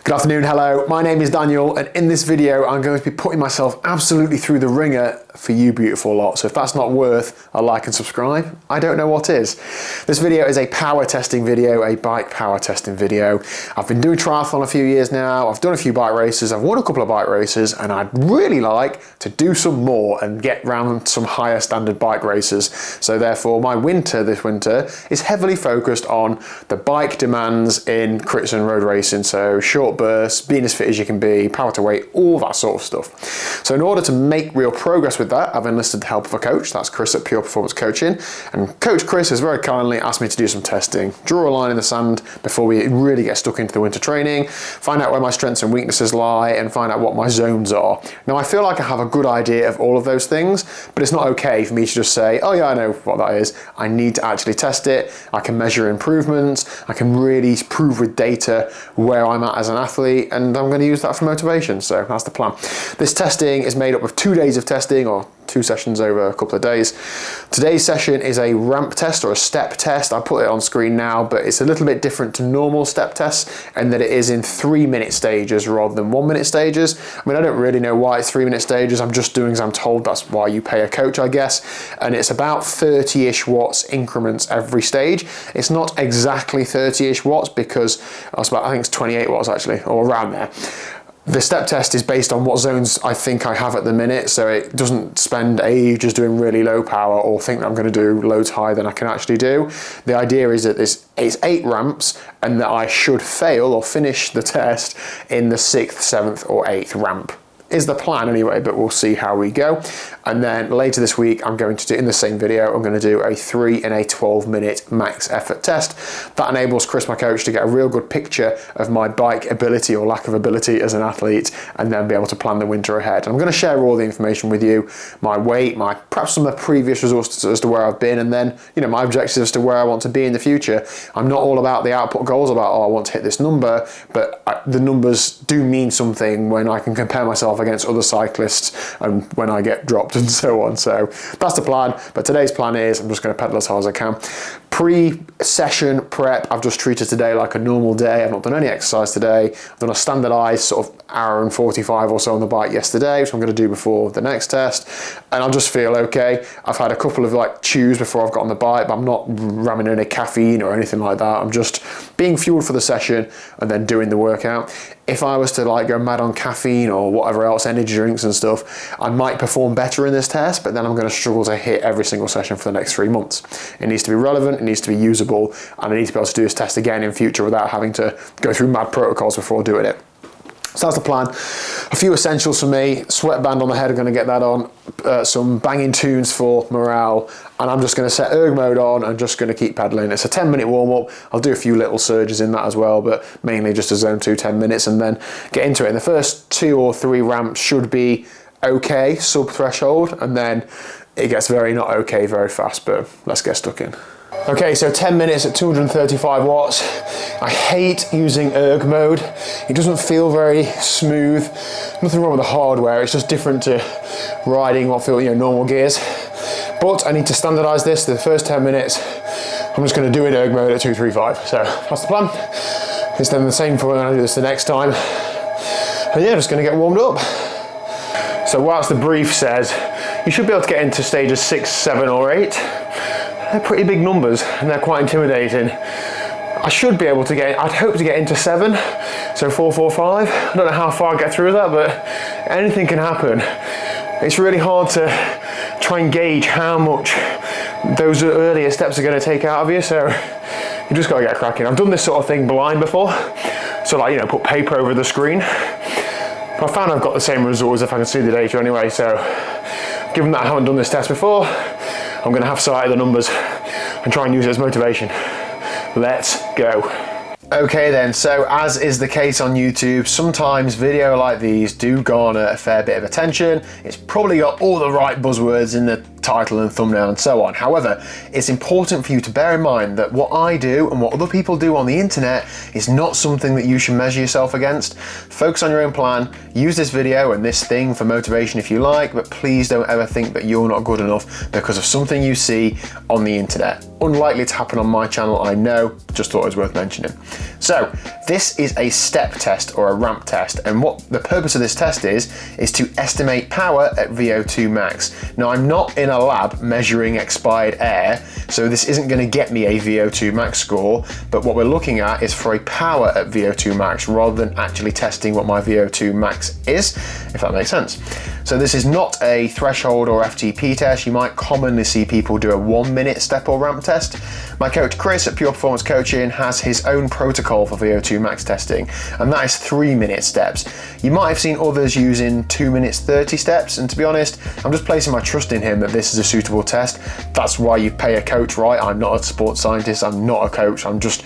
Good afternoon, hello. My name is Daniel, and in this video I'm going to be putting myself absolutely through the ringer for you beautiful lot. So if that's not worth a like and subscribe, I don't know what is. This video is a power testing video, a bike power testing video. I've been doing triathlon a few years now, I've done a few bike races, I've won a couple of bike races, and I'd really like to do some more and get round some higher standard bike races. So therefore my winter this winter is heavily focused on the bike demands in crits and road racing. So short bursts, being as fit as you can be, power to weight, all that sort of stuff. So in order to make real progress with that, I've enlisted the help of a coach. That's Chris at Pure Performance Coaching. And Coach Chris has very kindly asked me to do some testing, draw a line in the sand before we really get stuck into the winter training, find out where my strengths and weaknesses lie, and find out what my zones are. Now I feel like I have a good idea of all of those things, but it's not okay for me to just say, oh yeah, I know what that is. I need to actually test it. I can measure improvements. I can really prove with data where I'm at as an athlete, and I'm going to use that for motivation. So that's the plan. This testing is made up of 2 days of testing, or 2 sessions over a couple of days. Today's session is a ramp test or a step test. I put it on screen now, but it's a little bit different to normal step tests in that it is in 3-minute stages rather than 1-minute stages. I mean, I don't really know why it's 3-minute stages. I'm just doing as I'm told. That's why you pay a coach, I guess. And it's about 30-ish watts increments every stage. It's not exactly 30-ish watts because I think it's 28 watts actually, or around there. The step test is based on what zones I think I have at the minute, so it doesn't spend ages doing really low power or think that I'm going to do loads higher than I can actually do. The idea is that it's 8 ramps and that I should fail or finish the test in the 6th, 7th or 8th ramp. Is the plan anyway, but we'll see how we go. And then later this week, I'm going to do, in the same video, I'm going to do a 3 and a 12-minute max effort test. That enables Chris, my coach, to get a real good picture of my bike ability or lack of ability as an athlete, and then be able to plan the winter ahead. And I'm going to share all the information with you, my weight, perhaps some of the previous results as to where I've been, and then, you know, my objectives as to where I want to be in the future. I'm not all about the output goals, about, oh, I want to hit this number, but the numbers do mean something when I can compare myself against other cyclists and when I get dropped and so on. So that's the plan, but today's plan is I'm just going to pedal as hard as I can. Pre-session prep, I've just treated today like a normal day. I've not done any exercise today. I've done a standardized sort of hour and 45 or so on the bike yesterday, which I'm going to do before the next test, and I'll just feel okay. I've had a couple of like chews before I've got on the bike, but I'm not ramming any caffeine or anything like that. I'm just being fueled for the session and then doing the workout. If I was to like go mad on caffeine or whatever else, energy drinks and stuff, I might perform better in this test, but then I'm going to struggle to hit every single session for the next 3 months. It needs to be relevant, it needs to be usable, and I need to be able to do this test again in future without having to go through mad protocols before doing it. So that's the plan. A few essentials for me: sweatband on the head, I'm going to get that on, some banging tunes for morale, and I'm just going to set erg mode on and just going to keep pedaling. It's a 10-minute warm-up. I'll do a few little surges in that as well, but mainly just a zone 2 10 minutes and then get into it. And the first 2 or 3 ramps should be okay, sub-threshold, and then it gets very not okay very fast, but let's get stuck in. Okay, so 10 minutes at 235 watts. I hate using erg mode. It doesn't feel very smooth. Nothing wrong with the hardware, it's just different to riding what feel, you know, normal gears. But I need to standardize this. The first 10 minutes, I'm just going to do in erg mode at 235. So that's the plan. It's then the same for when I do this the next time. And yeah, just going to get warmed up. So whilst the brief says you should be able to get into stages 6, 7 or 8, they're pretty big numbers and they're quite intimidating. I should be able to get, I'd hope to get into 7, so 4, 4, 5. I don't know how far I get through that, but anything can happen. It's really hard to try and gauge how much those earlier steps are going to take out of you, so you just got to get cracking. I've done this sort of thing blind before, so like, you know, put paper over the screen. But I found I've got the same results if I can see the data anyway, so given that I haven't done this test before, I'm going to have sight of the numbers and try and use it as motivation. Let's go. Okay then, so as is the case on YouTube, sometimes video like these do garner a fair bit of attention. It's probably got all the right buzzwords in the title and thumbnail and so on. However, it's important for you to bear in mind that what I do and what other people do on the internet is not something that you should measure yourself against. Focus on your own plan, use this video and this thing for motivation if you like, but please don't ever think that you're not good enough because of something you see on the internet. Unlikely to happen on my channel, I know, just thought it was worth mentioning. So this is a step test or a ramp test, and what the purpose of this test is to estimate power at VO2 max. Now I'm not in a lab measuring expired air, so this isn't going to get me a VO2 max score, but what we're looking at is for a power at VO2 max rather than actually testing what my VO2 max is, if that makes sense. So this is not a threshold or FTP test. You might commonly see people do a 1 minute step or ramp test. My coach Chris at Pure Performance Coaching has his own protocol for VO2 max testing, and that is 3 minute steps. You might have seen others using 2 minutes 30 steps, and to be honest, I'm just placing my trust in him that this is a suitable test. That's why you pay a coach, right? I'm not a sports scientist, I'm not a coach, I'm just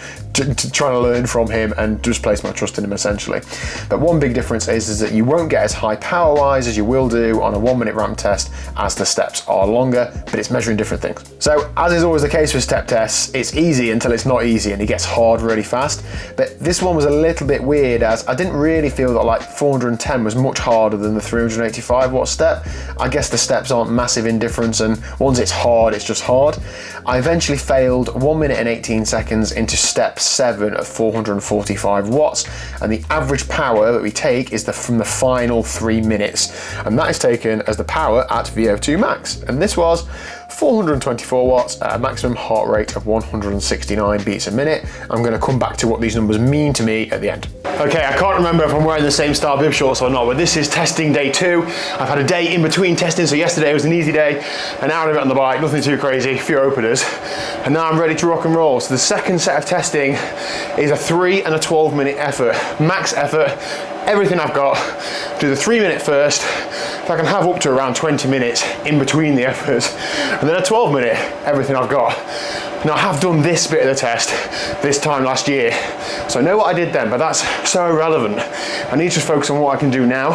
trying to learn from him and just place my trust in him essentially. But one big difference is that you won't get as high power wise as you will do on a 1 minute ramp test as the steps are longer, but it's measuring different things. So as is always the case with step tests, it's easy until it's not easy and it gets hard really fast. But this one was a little bit weird as I didn't really feel that like 410 was much harder than the 385 watt step. I guess the steps aren't massive in difference, and once it's hard, it's just hard. I eventually failed 1 minute and 18 seconds into step 7 at 445 watts, and the average power that we take is from the final 3 minutes, and that is taken as the power at VO2 max, and this was 424 watts at a maximum heart rate of 169 beats a minute. I'm going to come back to what these numbers mean to me at the end. Okay, I can't remember if I'm wearing the same style bib shorts or not, but this is testing day 2. I've had a day in between testing, so yesterday was an easy day, an hour and a bit on the bike, nothing too crazy, a few openers, and now I'm ready to rock and roll. So the second set of testing is a 3 and a 12 minute effort, max effort, everything I've got. Do the 3 minute first, if I can have up to around 20 minutes in between the efforts, and then a 12 minute, everything I've got. Now I have done this bit of the test this time last year, so I know what I did then, but that's so irrelevant. I need to focus on what I can do now.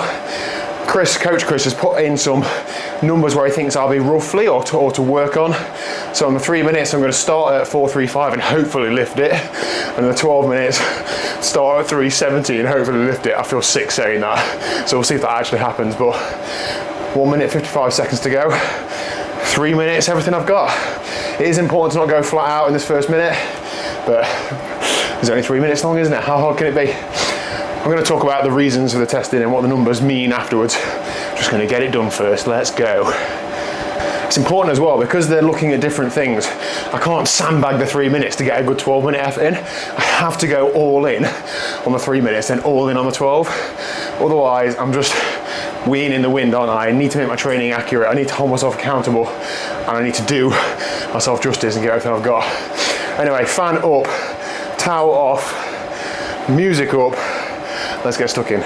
Coach Chris has put in some numbers where he thinks I'll be roughly or to work on. So on the 3 minutes, I'm going to start at 435 and hopefully lift it. And the 12 minutes, start at 370 and hopefully lift it. I feel sick saying that. So we'll see if that actually happens. But 1 minute, 55 seconds to go. 3 minutes, everything I've got. It is important to not go flat out in this first minute, but it's only 3 minutes long, isn't it? How hard can it be? I'm going to talk about the reasons for the testing and what the numbers mean afterwards. Just going to get it done first. Let's go. It's important as well because they're looking at different things. I can't sandbag the 3 minutes to get a good 12 minute effort in. I have to go all in on the 3 minutes and all in on the 12. Otherwise, I'm just weeing in the wind, aren't I? I need to make my training accurate. I need to hold myself accountable, and I need to do myself justice and get everything I've got. Anyway, fan up, towel off, music up. Let's get stuck in.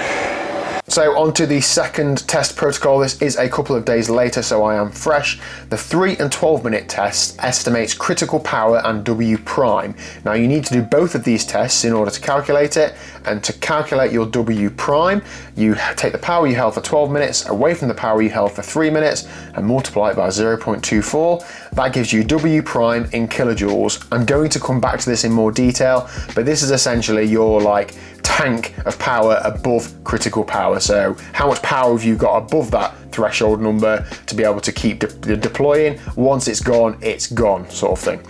So on to the second test protocol. This is a couple of days later, so I am fresh. The 3 and 12 minute test estimates critical power and W prime. Now you need to do both of these tests in order to calculate it, and to calculate your W prime, you take the power you held for 12 minutes away from the power you held for 3 minutes and multiply it by 0.24. That gives you W prime in kilojoules. I'm going to come back to this in more detail, but this is essentially your like tank of power above critical power. So how much power have you got above that threshold number to be able to keep deploying? Once it's gone sort of thing.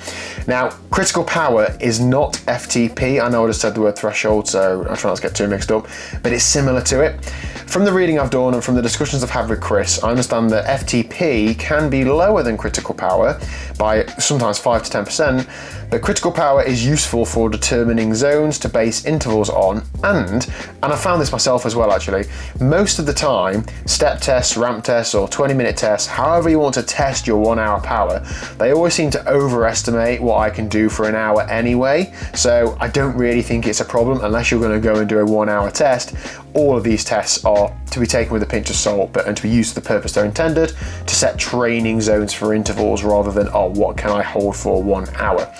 Now critical power is not FTP. I know I just said the word threshold, so I try not to get too mixed up, but it's similar to it. From the reading I've done and from the discussions I've had with Chris, I understand that FTP can be lower than critical power by sometimes 5 to 10%, but critical power is useful for determining zones to base intervals on, and I found this myself as well actually, most of the time, step tests, ramp tests, or 20-minute tests, however you want to test your 1 hour power, they always seem to overestimate what I can do for an hour anyway, so I don't really think it's a problem unless you're going to go and do a 1 hour test. All of these tests are to be taken with a pinch of salt, and to be used for the purpose they're intended, to set training zones for intervals rather than, oh, what can I hold for 1 hour?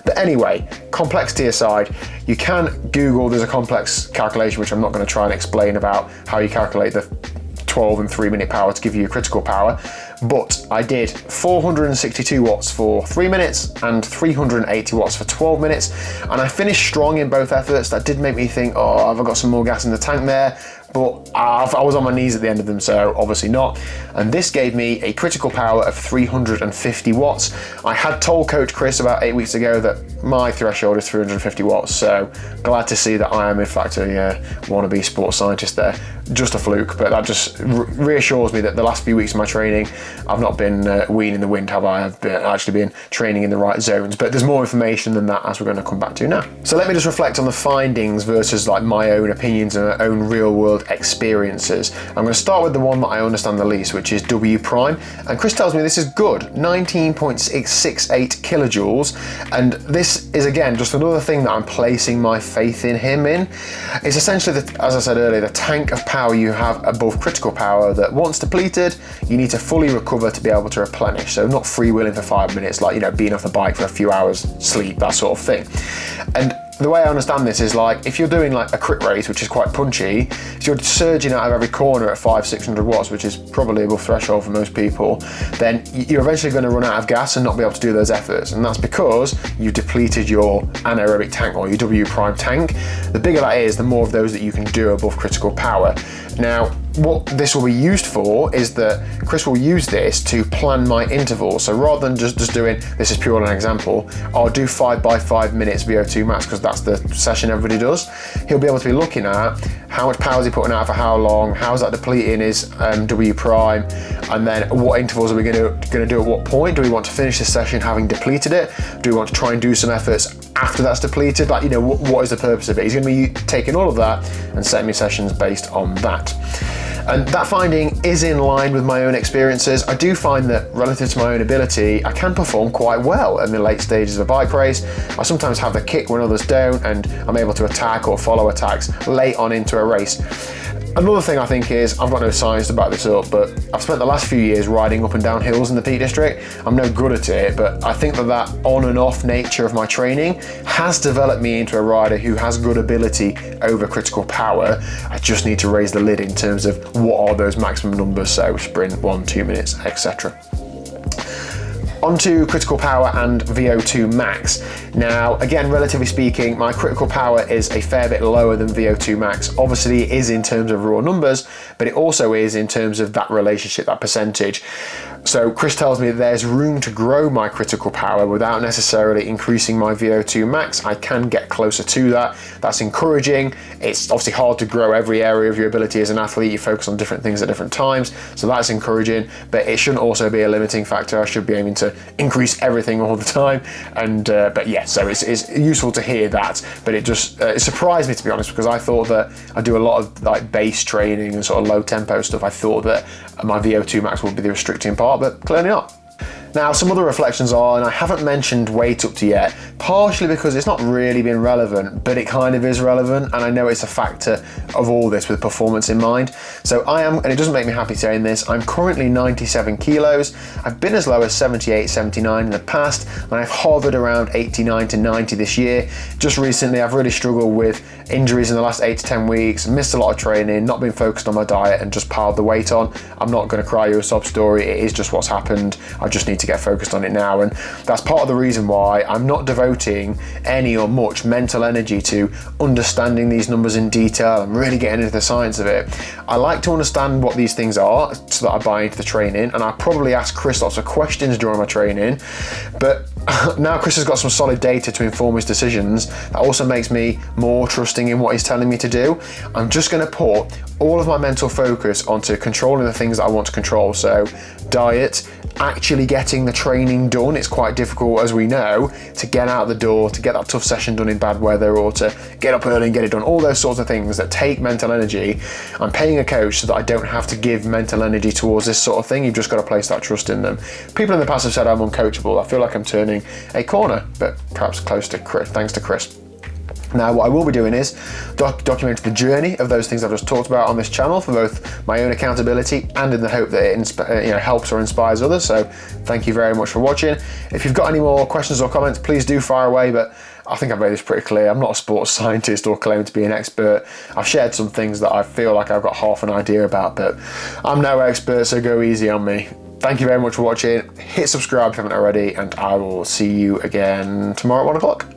But anyway, complexity aside, you can Google, there's a complex calculation which I'm not going to try and explain about how you calculate the 12 and 3 minute power to give you a critical power. but I did 462 watts for 3 minutes and 380 watts for 12 minutes, and I finished strong in both efforts. That did make me think, oh, have I got some more gas in the tank there? But I was on my knees at the end of them, so obviously not. And this gave me a critical power of 350 watts. I had told Coach Chris about 8 weeks ago that my threshold is 350 watts, so glad to see that I am in fact a wannabe sports scientist there. Just a fluke, but that just reassures me that the last few weeks of my training, I've not been weaning the wind, have I? I've actually been training in the right zones, but there's more information than that as we're going to come back to now. So let me just reflect on the findings versus like my own opinions and my own real world experiences. I'm going to start with the one that I understand the least, which is W prime, and Chris tells me this is good, 19.668 kilojoules, and this is again just another thing that I'm placing my faith in him in. It's essentially, as I said earlier, the tank of power you have above critical power that once depleted, you need to fully recover to be able to replenish. So not freewheeling for 5 minutes, like, you know, being off the bike for a few hours sleep, that sort of thing. And the way I understand this is like, if you're doing like a crit race, which is quite punchy, if you're surging out of every corner at 500-600 watts, which is probably above threshold for most people, then you're eventually going to run out of gas and not be able to do those efforts. And that's because you depleted your anaerobic tank or your W prime tank. The bigger that is, the more of those that you can do above critical power. Now, what this will be used for is that Chris will use this to plan my intervals. So rather than just doing, this is purely an example, I'll do 5 by 5 minutes VO2 max because that's the session everybody does. He'll be able to be looking at how much power is he putting out for how long, how's that depleting his W prime, and then what intervals are we going to do at what point. Do we want to finish this session having depleted it? Do we want to try and do some efforts after that's depleted? Like, you know, what is the purpose of it? He's going to be taking all of that and setting me sessions based on that. And that finding is in line with my own experiences. I do find that relative to my own ability, I can perform quite well in the late stages of a bike race. I sometimes have the kick when others don't, and I'm able to attack or follow attacks late on into a race. Another thing I think is, I've got no science to back this up, but I've spent the last few years riding up and down hills in the Peak District. I'm no good at it, but I think that on and off nature of my training has developed me into a rider who has good ability over critical power. I just need to raise the lid in terms of what are those maximum numbers, so sprint, 1, 2 minutes, etc. Onto critical power and VO2 max. Now, again, relatively speaking, my critical power is a fair bit lower than VO2 max. Obviously, it is in terms of raw numbers, but it also is in terms of that relationship, that percentage. So Chris tells me that there's room to grow my critical power without necessarily increasing my VO2 max. I can get closer to that. That's encouraging. It's obviously hard to grow every area of your ability as an athlete. You focus on different things at different times. So that's encouraging, but it shouldn't also be a limiting factor. I should be aiming to increase everything all the time. And but yeah, so it's useful to hear that, but it just it surprised me, to be honest, because I thought that I do a lot of like base training and sort of low tempo stuff. I thought that my VO2 max would be the restricting part, but clearly not. Now, some other reflections are, and I haven't mentioned weight up to yet, partially because it's not really been relevant, but it kind of is relevant, and I know it's a factor of all this with performance in mind. So I am, and it doesn't make me happy saying this, I'm currently 97 kilos. I've been as low as 78, 79 in the past, and I've hovered around 89 to 90 this year. Just recently, I've really struggled with injuries in the last 8 to 10 weeks, missed a lot of training, not been focused on my diet, and just piled the weight on. I'm not going to cry you a sob story. It is just what's happened. I just need to get focused on it now, and that's part of the reason why I'm not devoting any or much mental energy to understanding these numbers in detail and really getting into the science of it. I like to understand what these things are so that I buy into the training, and I probably ask Chris lots of questions during my training, but now Chris has got some solid data to inform his decisions. That also makes me more trusting in what he's telling me to do. I'm just going to put all of my mental focus onto controlling the things that I want to control. So diet, actually getting the training done. It's quite difficult, as we know, to get out the door, to get that tough session done in bad weather, or to get up early and get it done. All those sorts of things that take mental energy. I'm paying a coach so that I don't have to give mental energy towards this sort of thing. You've just got to place that trust in them. People in the past have said I'm uncoachable. I feel like I'm turning a corner, but perhaps close to Chris, thanks to Chris. Now, what I will be doing is documenting the journey of those things I've just talked about on this channel for both my own accountability and in the hope that it helps or inspires others. So thank you very much for watching. If you've got any more questions or comments, please do fire away, but I think I've made this pretty clear. I'm not a sports scientist or claim to be an expert. I've shared some things that I feel like I've got half an idea about, but I'm no expert, so go easy on me. Thank you very much for watching. Hit subscribe if you haven't already, and I will see you again tomorrow at 1 o'clock.